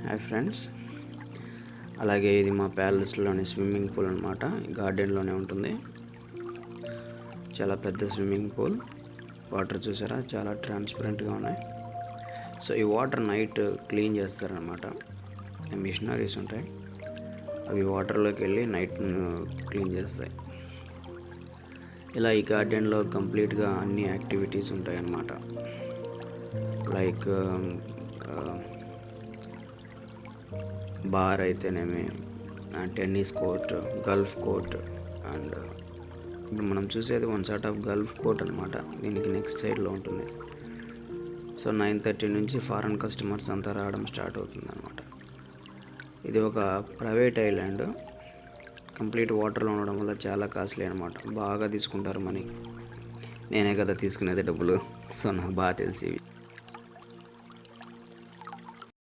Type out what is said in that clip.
Hi friends, అలాగే ఇది మా ప్యాలెస్లోని స్విమ్మింగ్ పూల్ అనమాట. గార్డెన్లోనే ఉంటుంది. చాలా పెద్ద స్విమ్మింగ్ పూల్. వాటర్ చూసారా, చాలా ట్రాన్స్పరెంట్గా ఉన్నాయి. సో ఈ వాటర్ నైట్ క్లీన్ చేస్తారనమాట. మిషనరీస్ ఉంటాయి, అవి వాటర్లోకి వెళ్ళి నైట్ క్లీన్ చేస్తాయి. ఇలా ఈ గార్డెన్లో కంప్లీట్గా అన్ని యాక్టివిటీస్ ఉంటాయి అన్నమాట. లైక్ బార్ అయితేనేమి, tennis court, Gulf court, and ఇప్పుడు మనం చూసేది one sort of Gulf court అనమాట. దీనికి నెక్స్ట్ సైడ్లో ఉంటుంది. సో 9:30 నుంచి ఫారెన్ కస్టమర్స్ అంతా రావడం స్టార్ట్ అవుతుంది అనమాట. ఇది ఒక ప్రైవేట్ ఐలాండ్. కంప్లీట్ వాటర్లో ఉండడం వల్ల చాలా కాస్ట్లీ అనమాట. బాగా తీసుకుంటారు మనీ. నేనే కదా తీసుకునేది డబ్బులు, సో నాకు బాగా తెలిసి